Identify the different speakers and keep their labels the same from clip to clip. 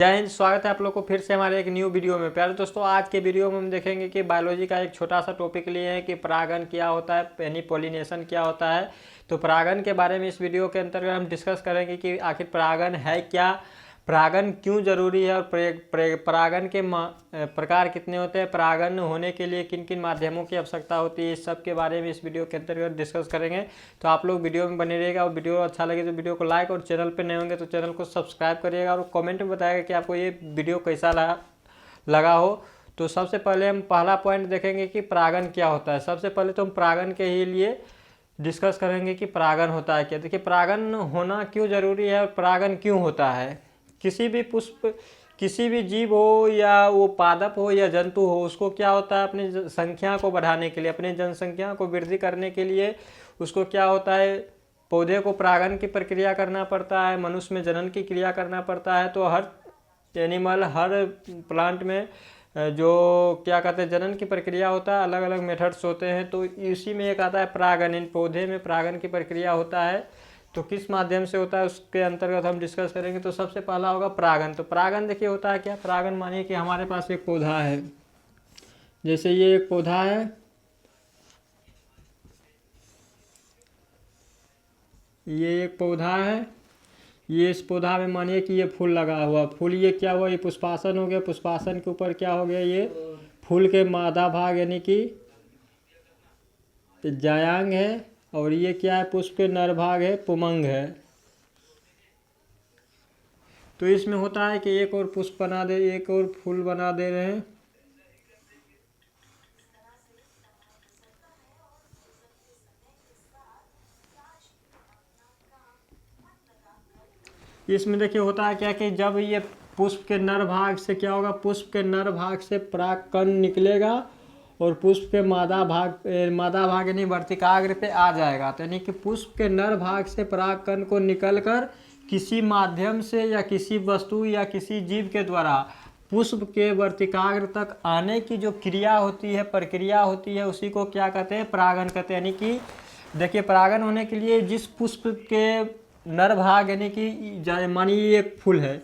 Speaker 1: जय हिंद। स्वागत है आप लोग को फिर से हमारे एक न्यू वीडियो में। प्यारे दोस्तों, आज के वीडियो में हम देखेंगे कि बायोलॉजी का एक छोटा सा टॉपिक लिए हैं कि परागण क्या होता है, यानी पोलिनेशन क्या होता है। तो परागण के बारे में इस वीडियो के अंतर्गत हम डिस्कस करेंगे कि आखिर परागण है क्या, परागण क्यों जरूरी है और परागण के प्रकार कितने होते हैं, परागण होने के लिए किन किन माध्यमों की आवश्यकता होती है, इस सब के बारे में इस वीडियो के अंतर्गत डिस्कस करेंगे। तो आप लोग वीडियो में बने रहिएगा और वीडियो अच्छा लगे तो वीडियो को लाइक और चैनल पर नए होंगे तो चैनल को सब्सक्राइब करिएगा और कमेंट में बताइएगा कि आपको ये वीडियो कैसा लगा हो। तो सबसे पहले हम पहला पॉइंट देखेंगे कि परागण क्या होता है। सबसे पहले तो हम परागण के ही लिए डिस्कस करेंगे कि परागण होता है क्या। देखिए, परागण होना क्यों जरूरी है और परागण क्यों होता है। किसी भी पुष्प, किसी भी जीव हो या वो पादप हो या जंतु हो, उसको क्या होता है, अपनी संख्या को बढ़ाने के लिए, अपनी जनसंख्या को वृद्धि करने के लिए उसको क्या होता है, पौधे को परागण की प्रक्रिया करना पड़ता है, मनुष्य में जनन की क्रिया करना पड़ता है। तो हर एनिमल, हर प्लांट में जो क्या कहते हैं जनन की प्रक्रिया होता है, अलग अलग मेथड्स होते हैं। तो इसी में एक आता है परागण। इन पौधे में परागण की प्रक्रिया होता है, तो किस माध्यम से होता है उसके अंतर्गत हम डिस्कस करेंगे। तो सबसे पहला होगा परागण। तो परागण देखिए होता है क्या। परागण मानिए कि हमारे पास एक पौधा है, जैसे ये एक पौधा है, ये एक पौधा है, ये इस पौधा में मानिए कि ये फूल लगा हुआ, फूल ये क्या हुआ, ये पुष्पासन हो गया। पुष्पासन के ऊपर क्या हो गया, ये फूल के मादा भाग यानी कि जायांग है, और ये क्या है, पुष्प के नर भाग है, पुमंग है। तो इसमें होता है कि एक और पुष्प बना दे, एक और फूल बना दे रहे हैं। इसमें देखिए होता है क्या कि जब ये पुष्प के नर भाग से क्या होगा, पुष्प के नर भाग से परागकण निकलेगा और पुष्प के मादा भाग यानी वर्तिकाग्र पे आ जाएगा। तो यानी कि पुष्प के नर भाग से परागकण को निकलकर किसी माध्यम से या किसी वस्तु या किसी जीव के द्वारा पुष्प के वर्तिकाग्र तक आने की जो क्रिया होती है, प्रक्रिया होती है, उसी को क्या कहते हैं, परागण कहते हैं। यानी कि देखिए, परागण होने के लिए जिस पुष्प के नर भाग यानी कि मानिए ये एक फूल है,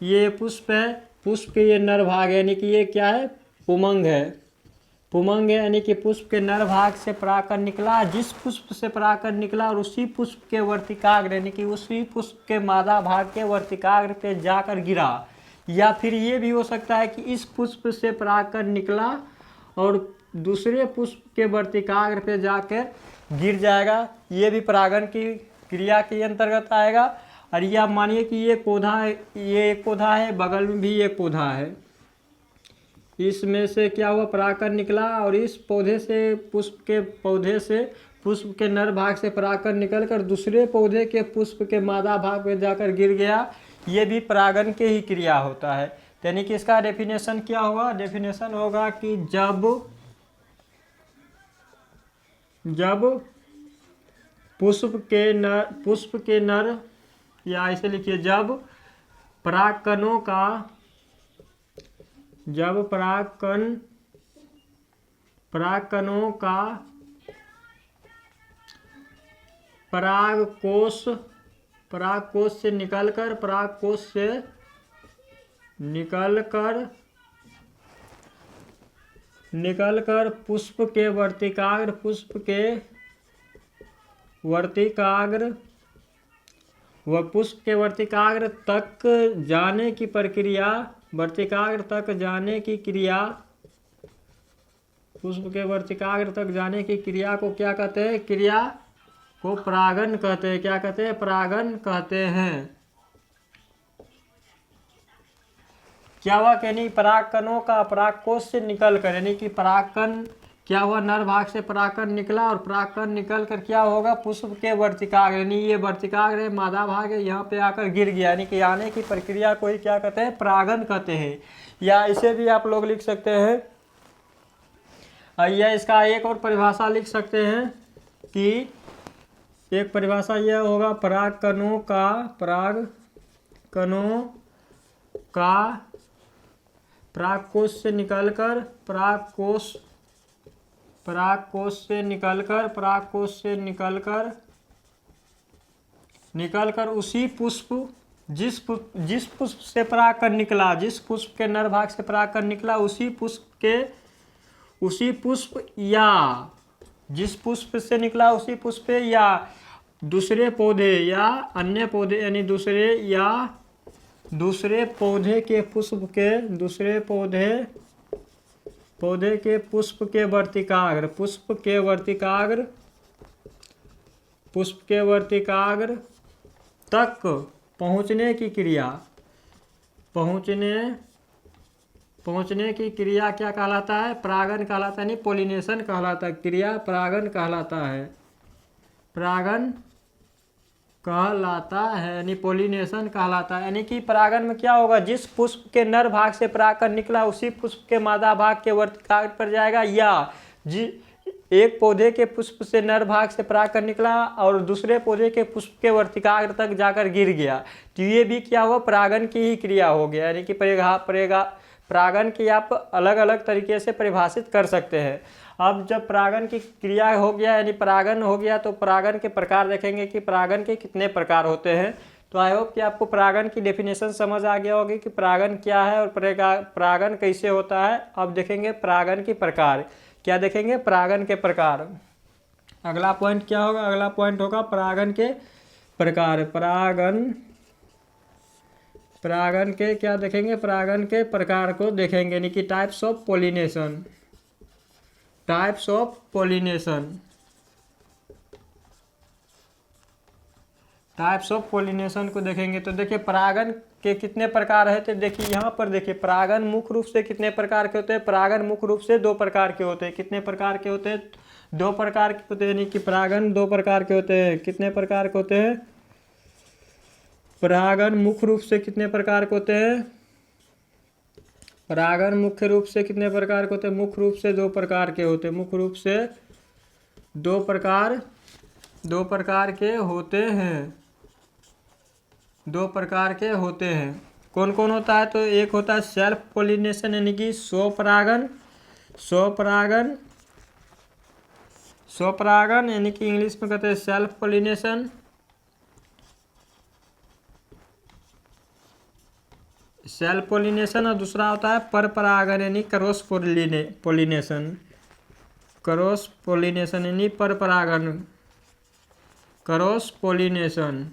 Speaker 1: ये पुष्प है, पुष्प के ये नर भाग यानी कि ये क्या है, पुमंग है। पुमंग है यानी कि पुष्प के नर भाग से परागकण निकला, जिस पुष्प से परागकण निकला और उसी पुष्प के वर्तिकाग्र यानी कि उसी पुष्प के मादा भाग के वर्तिकाग्र पे जाकर गिरा। या फिर ये भी हो सकता है कि इस पुष्प से परागकण निकला और दूसरे पुष्प के वर्तिकाग्र पे जाकर गिर जाएगा, ये भी परागण की क्रिया के अंतर्गत आएगा। और यह मानिए कि ये पौधा है, ये एक पौधा है, बगल में भी एक पौधा है, इसमें से क्या हुआ, परागकण निकला और इस पौधे से पौधे से पुष्प के नर भाग से परागकण निकलकर दूसरे पौधे के पुष्प के मादा भाग में जाकर गिर गया। ये भी परागण के ही क्रिया होता है। यानी कि इसका डेफिनेशन क्या होगा, डेफिनेशन होगा कि जब पुष्प के नर या ऐसे लिखिए, जब परागकणों का परागकोश से निकलकर पुष्प के वर्तिकाग्र तक जाने की प्रक्रिया, पुष्प के वर्तिकाग्र तक जाने की क्रिया को क्या कहते हैं, क्रिया को परागण कहते हैं। क्या कहते हैं, परागण कहते हैं। क्या हुआ, यानी परागकणों का परागकोश से निकलकर, यानी कि परागकण क्या हुआ, नर भाग से परागकण निकला और परागकण निकल कर क्या होगा, पुष्प के वर्तिकाग्र यानी ये वर्तिकाग्र है, मादा भाग है, यहाँ पे आकर गिर गया। यानी कि आने की प्रक्रिया को ही क्या कहते हैं, परागण कहते हैं। या इसे भी आप लोग लिख सकते हैं, या इसका एक और परिभाषा लिख सकते हैं कि एक परिभाषा यह होगा, परागकणों का परागकोश से निकलकर उसी पुष्प जिस पुष्प से परागकण निकला, जिस पुष्प के नर भाग से परागकण निकला, उसी पुष्प या जिस पुष्प से निकला उसी पुष्प या दूसरे पौधे या अन्य पौधे, यानी दूसरे पौधे के पुष्प के वर्तिकाग्र तक पहुँचने की क्रिया क्या कहलाता है? परागण कहलाता है, नहीं पोलिनेशन कहलाता है। क्रिया परागण कहलाता है, यानी पोलिनेशन कहलाता है। यानी कि परागण में क्या होगा, जिस पुष्प के नर भाग से परागकण निकला उसी पुष्प के मादा भाग के वर्तिकाग्र पर जाएगा, या एक पौधे के पुष्प से नर भाग से परागकण निकला और दूसरे पौधे के पुष्प के वर्तिकाग्र तक जाकर गिर गया, तो ये भी क्या हुआ, परागण की ही क्रिया हो गया। यानी कि परागण की आप अलग अलग तरीके से परिभाषित कर सकते हैं। अब जब परागण की क्रिया हो गया, यानी परागण हो गया, तो परागण के प्रकार देखेंगे कि परागण के कितने प्रकार होते हैं। तो आई होप कि आपको परागण की डेफिनेशन समझ आ गया होगी कि परागण क्या है और परागण कैसे होता है। अब देखेंगे परागण के प्रकार। क्या देखेंगे? परागण के प्रकार। अगला पॉइंट क्या होगा? अगला पॉइंट होगा परागण के प्रकार। परागण के क्या देखेंगे? परागण के प्रकार को देखेंगे, यानी कि टाइप्स ऑफ पोलिनेशन। को देखेंगे। तो देखिए परागण के कितने प्रकार है, तो देखिए यहाँ पर देखिए परागण मुख्य रूप से कितने प्रकार के होते हैं। परागण मुख्य रूप से 2 प्रकार के होते हैं। कितने प्रकार के होते हैं? 2 प्रकार के होते हैं, यानी कि परागण 2 प्रकार के होते हैं। कितने प्रकार के होते हैं? परागण मुख्य रूप से कितने प्रकार के होते हैं? परागण मुख्य रूप से कितने प्रकार के होते हैं? मुख्य रूप से 2 प्रकार के होते हैं। मुख्य रूप से 2 प्रकार के होते हैं। 2 प्रकार के होते हैं। कौन कौन होता है? तो एक होता है सेल्फ पोलिनेशन, यानी कि स्वपरागण, यानी कि इंग्लिश में कहते हैं सेल्फ पोलिनेशन। और दूसरा होता है पर परागण, यानी क्रॉस पोलिनेशन। यानी पर परागण, क्रॉस पोलिनेशन।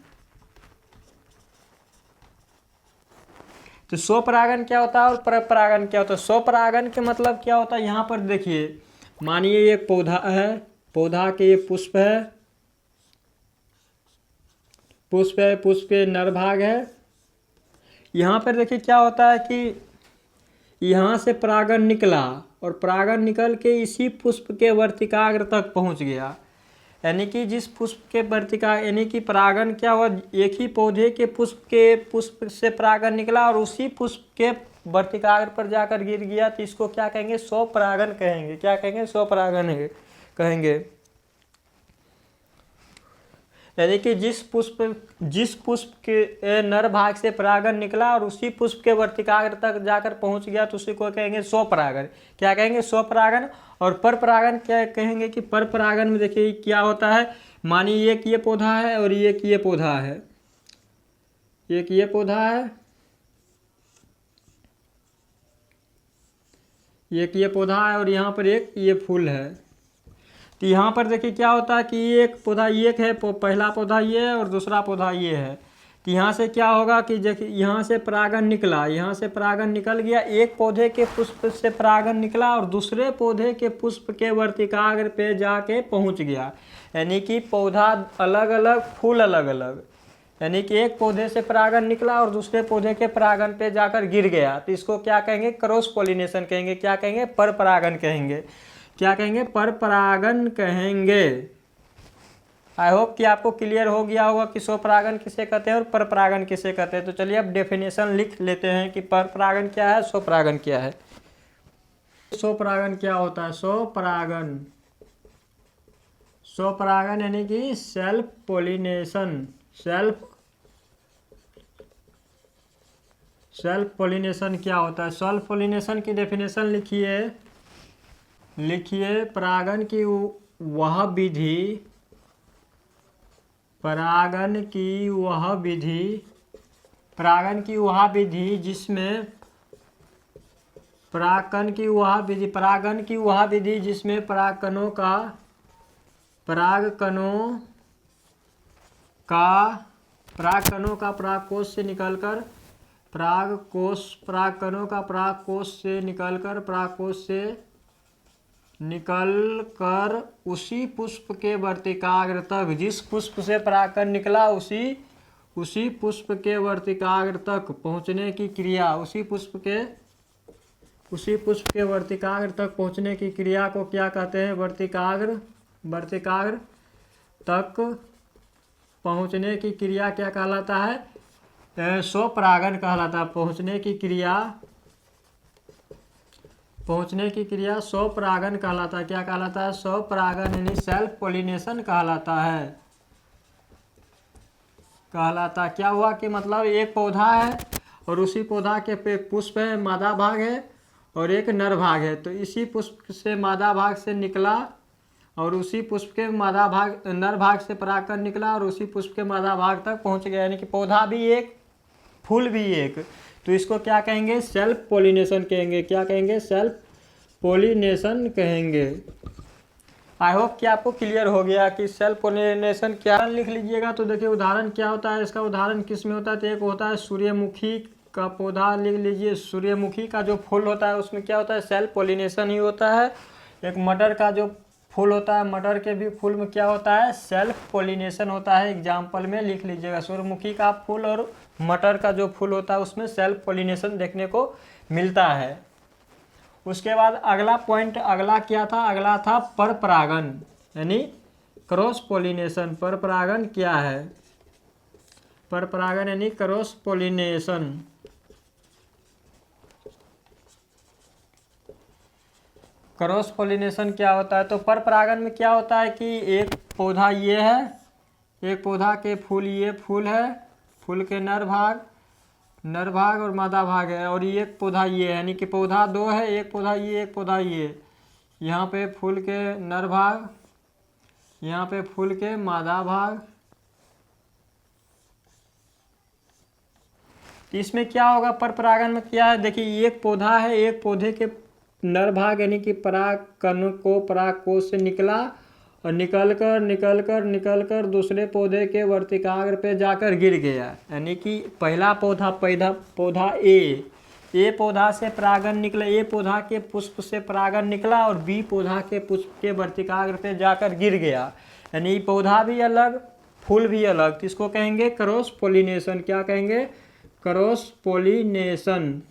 Speaker 1: तो स्वपरागण क्या होता है और परपरागण क्या होता है? स्वपरागण के मतलब क्या होता है? यहाँ पर देखिए, मानिए एक पौधा है, पौधा के ये पुष्प के नर भाग है। यहाँ पर देखिए क्या होता है कि यहाँ से परागण निकला और परागण निकल के इसी पुष्प के वर्तिकाग्र तक पहुँच गया। यानी कि जिस पुष्प के वर्तिका, यानी कि परागण क्या हुआ, एक ही पौधे के पुष्प से परागण निकला और उसी पुष्प के वर्तिकाग्र पर जाकर गिर गया, तो इसको क्या कहेंगे? स्वपरागण कहेंगे। क्या कहेंगे? स्वपरागण कहेंगे। यानी कि जिस पुष्प के नर भाग से परागण निकला और उसी पुष्प के वर्तिकाग्र तक जाकर पहुंच गया, तो उसी को कहेंगे स्वपरागण। क्या कहेंगे? स्वपरागण। और परपरागण क्या कहेंगे? कि परपरागण में देखिए क्या होता है, मानिए एक ये पौधा है और एक ये पौधा है, एक ये पौधा है, एक ये पौधा है और यहाँ पर एक ये फूल है। तो यहाँ पर देखिए क्या होता है कि एक पौधा एक है, पहला पौधा ये है और दूसरा पौधा ये है। तो यहाँ से क्या होगा कि देखिए यहाँ से परागण निकला, यहाँ से परागण निकल गया, एक पौधे के पुष्प से परागण निकला और दूसरे पौधे के पुष्प के वर्तिकाग्र पे जाके पहुँच गया। यानी कि पौधा अलग अलग, फूल अलग अलग। यानी कि एक पौधे से परागण निकला और दूसरे पौधे के परागण पे जाकर गिर गया, तो इसको क्या कहेंगे? क्रॉस पोलिनेशन कहेंगे। क्या कहेंगे? पर परागण कहेंगे। क्या कहेंगे? पर परागण कहेंगे। आई होप कि आपको क्लियर हो गया होगा कि स्वपरागण किसे कहते हैं और परपरागण किसे कहते हैं। तो चलिए अब डेफिनेशन लिख लेते हैं कि परपरागण क्या है, स्वपरागण क्या है। स्वपरागण क्या होता है? स्वपरागण यानी कि सेल्फ पोलिनेशन। सेल्फ पोलिनेशन क्या होता है? सेल्फ पोलिनेशन की डेफिनेशन लिखिए। परागण की वह विधि परागण की वह विधि जिसमें परागण की वह विधि जिसमें परागकणों का परागकोश से निकलकर उसी पुष्प के वर्तिकाग्र तक, जिस पुष्प से परागकण निकला उसी पुष्प के वर्तिकाग्र तक पहुँचने की क्रिया, उसी पुष्प के वर्तिकाग्र तक पहुँचने की क्रिया को क्या कहते हैं? वर्तिकाग्र तक पहुँचने की क्रिया क्या कहलाता है? स्वपरागण कहलाता है। पहुँचने की क्रिया स्वपरागण कहलाता है। क्या कहलाता है? स्वपरागण यानी सेल्फ पोलिनेशन कहलाता है। क्या हुआ कि मतलब एक पौधा है और उसी पौधा के पे पुष्प है, मादा भाग है और एक नर भाग है। तो इसी पुष्प से मादा भाग से निकला और उसी पुष्प के नर भाग से परागकण निकला और उसी पुष्प के मादा भाग तक पहुंच गया। यानी कि पौधा भी एक, फूल भी एक। तो इसको क्या कहेंगे? सेल्फ पोलिनेशन कहेंगे। क्या कहेंगे? सेल्फ पोलिनेशन कहेंगे। आई होप कि आपको क्लियर हो गया कि सेल्फ पोलिनेशन क्या। लिख लीजिएगा। तो देखिए उदाहरण क्या होता है, इसका उदाहरण किस में होता है? तो एक होता है सूर्यमुखी का पौधा, लिख लीजिए। सूर्यमुखी का जो फूल होता है उसमें क्या होता है? सेल्फ पोलिनेशन ही होता है। एक मटर का जो फूल होता है, मटर के भी फूल में क्या होता है? सेल्फ पोलिनेशन होता है। एग्जाम्पल में लिख लीजिएगा, सूर्यमुखी का फूल और मटर का जो फूल होता है उसमें सेल्फ पोलिनेशन देखने को मिलता है। उसके बाद अगला पॉइंट, अगला क्या था? अगला था परपरागण यानी क्रॉस पोलिनेशन। परपरागण क्या है? परपरागण यानी क्रॉस पोलिनेशन। क्रॉस पोलिनेशन क्या होता है? तो परपरागण में क्या होता है कि एक पौधा ये है, एक पौधा के फूल, ये फूल है, फूल के नर भाग और मादा भाग है, और ये एक पौधा ये है, यानी कि पौधा दो है, एक पौधा ये, एक पौधा ये। यहाँ पे फूल के नर भाग, यहाँ पे फूल के मादा भाग। इसमें क्या होगा? परपरागण में क्या है? देखिए एक पौधा है, एक पौधे के नर भाग यानी कि परागकोश से निकला और निकल कर दूसरे पौधे के वर्तिकाग्र पे जाकर गिर गया। यानी कि पहला पौधा ए पौधा से परागण निकला, ए पौधा के पुष्प से परागण निकला और बी पौधा के पुष्प के वर्तिकाग्र पे जाकर गिर गया। यानी पौधा भी अलग, फूल भी अलग। तो इसको कहेंगे क्रॉस पोलिनेशन। क्या कहेंगे? Cross pollination.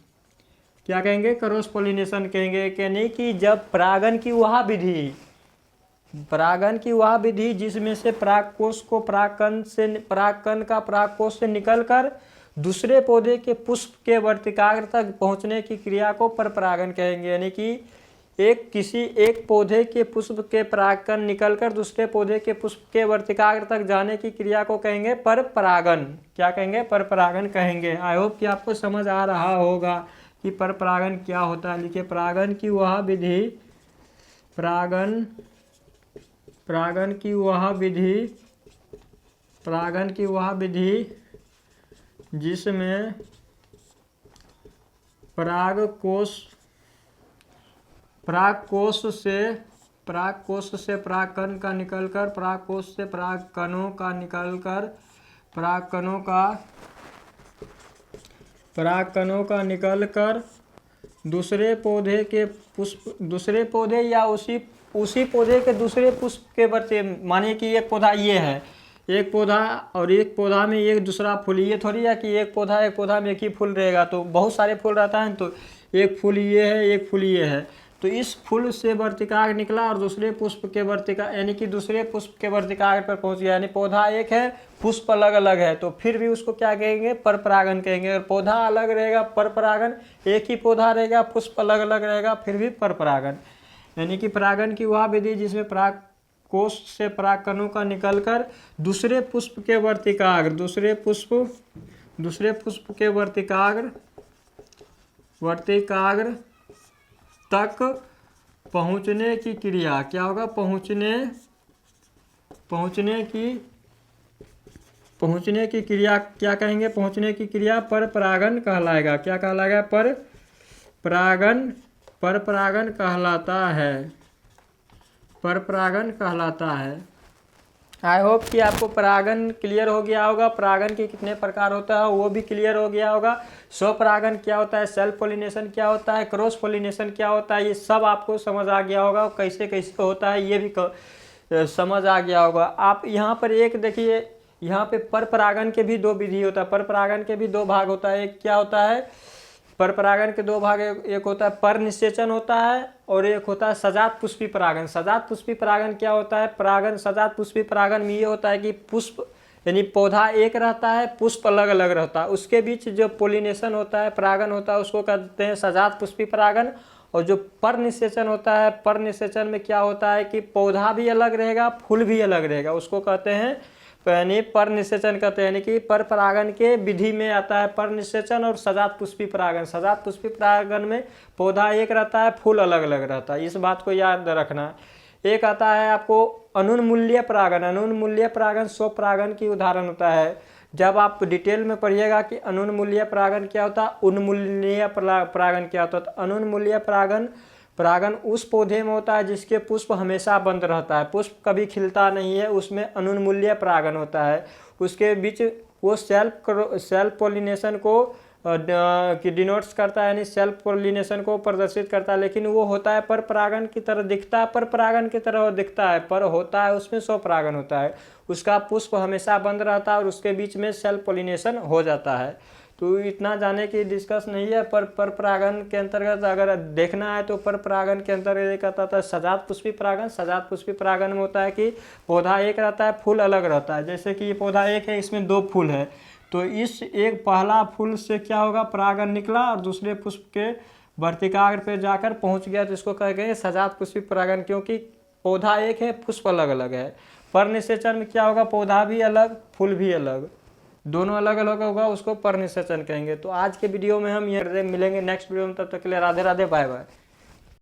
Speaker 1: क्या कहेंगे? क्रॉस पोलिनेशन कहेंगे। यानी कि जब परागण की वह विधि जिसमें से परागकण का परागकोश से निकलकर दूसरे पौधे के पुष्प के वर्तिकाग्र तक पहुंचने की क्रिया को परपरागण कहेंगे। यानी कि एक पौधे के पुष्प के परागकण निकलकर दूसरे पौधे के पुष्प के वर्तिकाग्र तक जाने की क्रिया को कहेंगे परपरागण। क्या कहेंगे? परपरागण कहेंगे। आई होप कि आपको समझ आ रहा होगा कि परपरागण क्या होता है। लिखिए परागण की वह विधि जिसमें परागकोश से परागकण का निकलकर परागकोश से परागकणों का निकलकर दूसरे पौधे या उसी पौधे के दूसरे पुष्प के वर्ते, मानिए कि एक पौधा ये है, एक पौधा और एक पौधा में एक दूसरा फूल, ये थोड़ी है कि एक पौधा में एक ही फूल रहेगा। तो बहुत सारे फूल रहता है, तो एक फूल ये है, एक फूल ये है। तो इस फूल से वर्तिकाग्र निकला और दूसरे पुष्प के वर्तिकाग्र यानी कि दूसरे पुष्प के वर्तिकाग्र पर पहुंच गया। यानी पौधा एक है, पुष्प अलग अलग है, तो फिर भी उसको क्या कहेंगे? परपरागण कहेंगे। और पौधा अलग रहेगा, परपरागण। एक ही पौधा रहेगा, पुष्प अलग अलग रहेगा, फिर भी परपरागण। यानी कि परागण की वह विधि जिसमें परागकोश से परागकणों का निकलकर दूसरे पुष्प के वर्तिकाग्र तक पहुंचने की क्रिया क्या होगा? पहुँचने की क्रिया क्या कहेंगे? पहुँचने की क्रिया पर परागण कहलाएगा। क्या कहलाएगा? पर परागण कहलाता है। पर परागण कहलाता है। आई होप कि आपको परागण क्लियर हो गया होगा। परागण के कितने प्रकार होता है वो भी क्लियर हो गया होगा। स्वपरागण क्या होता है, सेल्फ पोलिनेशन क्या होता है, क्रॉस पोलिनेशन क्या होता है, ये सब आपको समझ आ गया होगा। कैसे कैसे होता है ये भी समझ आ गया होगा। आप यहाँ पर एक देखिए, यहाँ पे पर परागण के भी 2 विधि होता है। पर परागण के भी 2 भाग होता है। एक क्या होता है? पर परागण के 2 भाग, एक होता है पर निषेचन होता है और एक होता है सजात पुष्पी परागण। सजात पुष्पी परागण क्या होता है? परागण सजात पुष्पी परागण में ये होता है कि पुष्प यानी पौधा एक रहता है, पुष्प अलग अलग रहता है, उसके बीच जो पोलिनेशन होता है, परागण होता है, उसको कहते हैं सजात पुष्पी परागण। और जो पर निषेचन होता है, पर निषेचन में क्या होता है कि पौधा भी अलग रहेगा, फूल भी अलग रहेगा, उसको कहते हैं यानी पर निषेचन कहते हैं। यानी कि पर परागण के विधि में आता है पर निषेचन और सजात पुष्पी परागण। सजात पुष्पी परागण में पौधा एक रहता है, फूल अलग अलग रहता है, इस बात को याद रखना। एक आता है आपको अनुन्मूल्य परागण। अनुन्मूल्य परागण स्वपरागण की उदाहरण होता है। जब आप डिटेल में पढ़िएगा कि अनुन्मूल्य परागण क्या होता है, उन्मूल्य परागण क्या होता है। तो अनुन्मूल्य परागण उस पौधे में होता है जिसके पुष्प हमेशा बंद रहता है, पुष्प कभी खिलता नहीं है, उसमें अनुन्मूल्य परागण होता है। उसके बीच वो सेल्फ पोलिनेशन को कि डिनोट्स करता है, यानी सेल्फ पोलिनेशन को प्रदर्शित करता है, लेकिन वो होता है पर परागण की तरह दिखता है, पर परागण की तरह दिखता है, पर होता है उसमें स्वपरागण होता है। उसका पुष्प हमेशा बंद रहता है और उसके बीच में सेल्फ पोलिनेशन हो जाता है। तो इतना जाने की डिस्कस नहीं है। पर परागण के अंतर्गत अगर देखना है तो पर परागण के अंतर्गत एक आता है सजात पुष्पी परागण। सजात पुष्पी परागण में होता है कि पौधा एक रहता है, फूल अलग रहता है। जैसे कि ये पौधा एक है, इसमें 2 फूल है, तो इस एक पहला फूल से क्या होगा, परागण निकला और दूसरे पुष्प के वर्तिकाग्र पे जाकर पहुंच गया, तो इसको कहेंगे सजात पुष्पी परागण, क्योंकि पौधा एक है, पुष्प अलग अलग है। पर निषेचन में क्या होगा, पौधा भी अलग, फूल भी अलग, दोनों अलग अलग होगा, उसको पर निषेचन कहेंगे। तो आज के वीडियो में हम ये मिलेंगे नेक्स्ट वीडियो में, तब तक के लिए राधे राधे, बाय बाय।